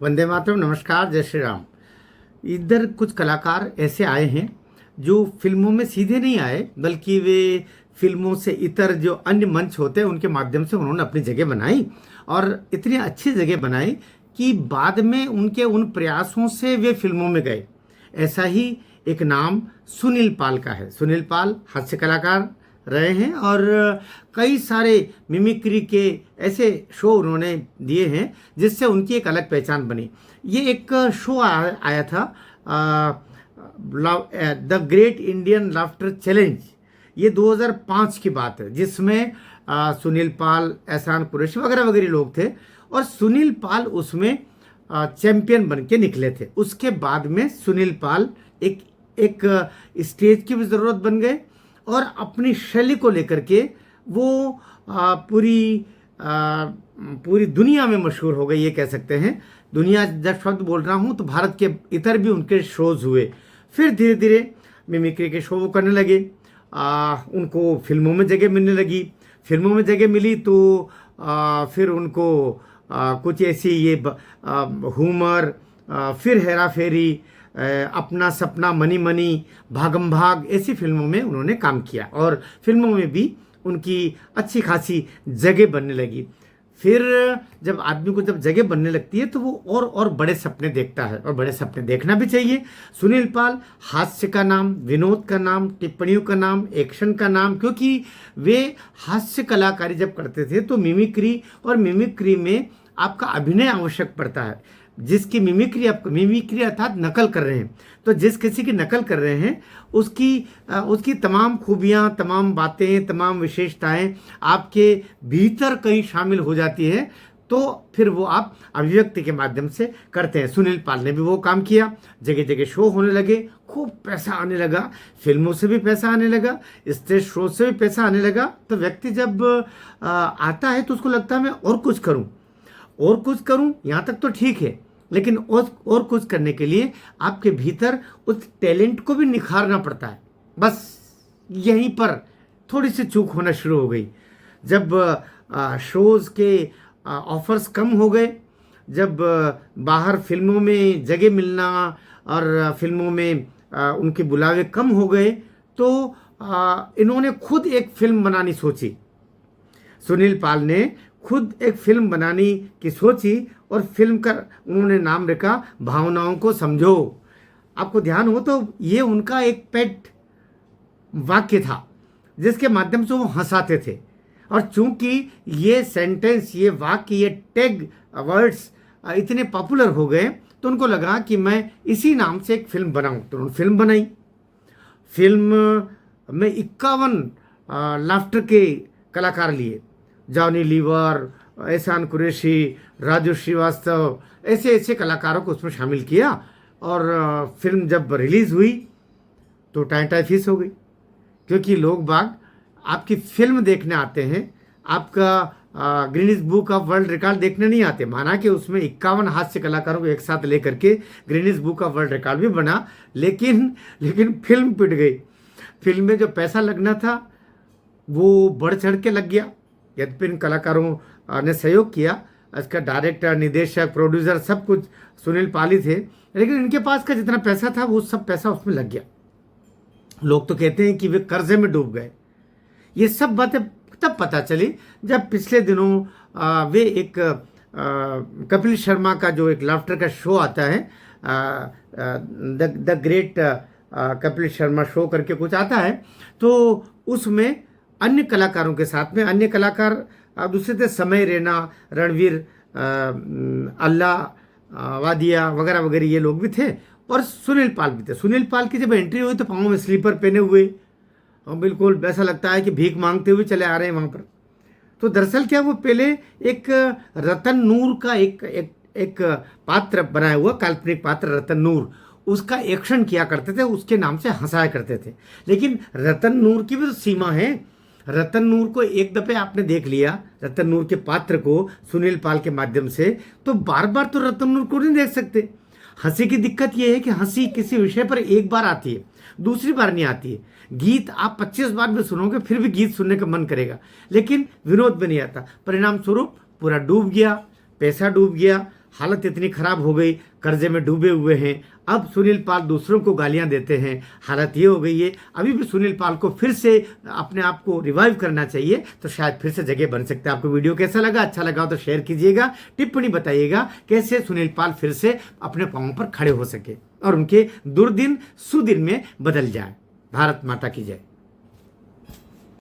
वंदे मातरम। नमस्कार, जय श्री राम। इधर कुछ कलाकार ऐसे आए हैं जो फिल्मों में सीधे नहीं आए, बल्कि वे फिल्मों से इतर जो अन्य मंच होते हैं उनके माध्यम से उन्होंने अपनी जगह बनाई और इतनी अच्छी जगह बनाई कि बाद में उनके उन प्रयासों से वे फिल्मों में गए। ऐसा ही एक नाम सुनील पाल का है। सुनील पाल हास्य कलाकार रहे हैं और कई सारे मिमिक्री के ऐसे शो उन्होंने दिए हैं जिससे उनकी एक अलग पहचान बनी। ये एक शो आया था, the great Indian laughter challenge. ये 2005 की बात है, जिसमें सुनील पाल, एहसान कुरैशी वगैरह वगैरह लोग थे और सुनील पाल उसमें चैंपियन बन के निकले थे। उसके बाद में सुनील पाल एक स्टेज की भी ज़रूरत बन गए और अपनी शैली को लेकर के वो पूरी दुनिया में मशहूर हो गए, ये कह सकते हैं। दुनिया जब शब्द बोल रहा हूँ तो भारत के इतर भी उनके शोज हुए। फिर धीरे धीरे मिमिक्री के शो वो करने लगे। उनको फिल्मों में जगह मिलने लगी। फिल्मों में जगह मिली तो फिर उनको कुछ ऐसी ये हुमर, फिर हेरा फेरी, अपना सपना, मनी मनी, भागम भाग, ऐसी फिल्मों में उन्होंने काम किया और फिल्मों में भी उनकी अच्छी खासी जगह बनने लगी। फिर जब आदमी को जब जगह बनने लगती है तो वो और बड़े सपने देखता है और बड़े सपने देखना भी चाहिए। सुनील पाल हास्य का नाम, विनोद का नाम, टिप्पणियों का नाम, एक्शन का नाम, क्योंकि वे हास्य कलाकारी जब करते थे तो मिमिक्री, और मिमिक्री में आपका अभिनय आवश्यक पड़ता है। जिसकी मिमिक्री अर्थात नकल कर रहे हैं, तो जिस किसी की नकल कर रहे हैं उसकी तमाम खूबियां, तमाम बातें, तमाम विशेषताएं आपके भीतर कहीं शामिल हो जाती है, तो फिर वो आप अभिव्यक्ति के माध्यम से करते हैं। सुनील पाल ने भी वो काम किया। जगह जगह शो होने लगे, खूब पैसा आने लगा, फिल्मों से भी पैसा आने लगा, स्टेज शो से भी पैसा आने लगा। तो व्यक्ति जब आता है तो उसको लगता है मैं और कुछ करूं, यहाँ तक तो ठीक है, लेकिन और कुछ करने के लिए आपके भीतर उस टैलेंट को भी निखारना पड़ता है। बस यहीं पर थोड़ी सी चूक होना शुरू हो गई। जब शोज़ के ऑफर्स कम हो गए, जब बाहर फिल्मों में जगह मिलना और फिल्मों में उनके बुलावे कम हो गए, तो इन्होंने खुद एक फिल्म बनानी सोची। सुनील पाल ने खुद एक फिल्म बनाने की सोची और फिल्म का उन्होंने नाम रखा भावनाओं को समझो। आपको ध्यान हो तो ये उनका एक पेट वाक्य था जिसके माध्यम से वो हंसाते थे। और चूंकि ये सेंटेंस, ये वाक्य, ये टैग वर्ड्स इतने पॉपुलर हो गए तो उनको लगा कि मैं इसी नाम से एक फिल्म बनाऊं। तो उन्होंने फिल्म बनाई। फिल्म में 51 लाफ्टर के कलाकार लिए, जॉनी लीवर, एहसान कुरैशी, राजू श्रीवास्तव, ऐसे कलाकारों को उसमें शामिल किया। और फिल्म जब रिलीज़ हुई तो टाई फीस हो गई, क्योंकि लोग बाग आपकी फिल्म देखने आते हैं, आपका Guinness book of world record देखने नहीं आते। माना कि उसमें 51 हास्य कलाकारों को एक साथ लेकर के Guinness book of world record भी बना, लेकिन फिल्म पिट गई। फिल्म में जो पैसा लगना था वो बढ़ चढ़ के लग गया। यद्यपि इन कलाकारों ने सहयोग किया, इसका डायरेक्टर, निदेशक, प्रोड्यूसर सब कुछ सुनील पाल ही थे, लेकिन इनके पास का जितना पैसा था वो सब पैसा उसमें लग गया। लोग तो कहते हैं कि वे कर्जे में डूब गए। ये सब बातें तब पता चली जब पिछले दिनों वे एक कपिल शर्मा का जो एक लाफ्टर का शो आता है, the great Kapil Sharma show करके कुछ आता है, तो उसमें अन्य कलाकारों के साथ में अन्य कलाकार दूसरे थे, समय रैना, रणवीर, अल्लाह वादिया वगैरह वगैरह, ये लोग भी थे और सुनील पाल भी थे। सुनील पाल की जब एंट्री हुई तो पाँव में स्लीपर पहने हुए और बिल्कुल ऐसा लगता है कि भीख मांगते हुए चले आ रहे हैं वहाँ पर। तो दरअसल क्या, वो पहले एक रतन नूर का एक पात्र बनाया हुआ, काल्पनिक पात्र रतन नूर, उसका एक्शन किया करते थे, उसके नाम से हंसाया करते थे। लेकिन रतन नूर की भी तो सीमा है। रतन नूर को एक दफे आपने देख लिया, रतन नूर के पात्र को सुनील पाल के माध्यम से, तो बार बार तो रतन नूर को नहीं देख सकते। हंसी की दिक्कत यह है कि हंसी किसी विषय पर एक बार आती है, दूसरी बार नहीं आती है। गीत आप 25 बार भी सुनोगे फिर भी गीत सुनने का मन करेगा, लेकिन विनोद में नहीं आता। परिणाम स्वरूप पूरा डूब गया, पैसा डूब गया, हालत इतनी खराब हो गई, कर्जे में डूबे हुए हैं। अब सुनील पाल दूसरों को गालियां देते हैं, हालत ये हो गई है। अभी भी सुनील पाल को फिर से अपने आप को रिवाइव करना चाहिए, तो शायद फिर से जगह बन सकता है। आपको वीडियो कैसा लगा? अच्छा लगा हो तो शेयर कीजिएगा, टिप्पणी बताइएगा कैसे सुनील पाल फिर से अपने पांवों पर खड़े हो सके और उनके दुर्दिन सुदिन में बदल जाए। भारत माता की जय।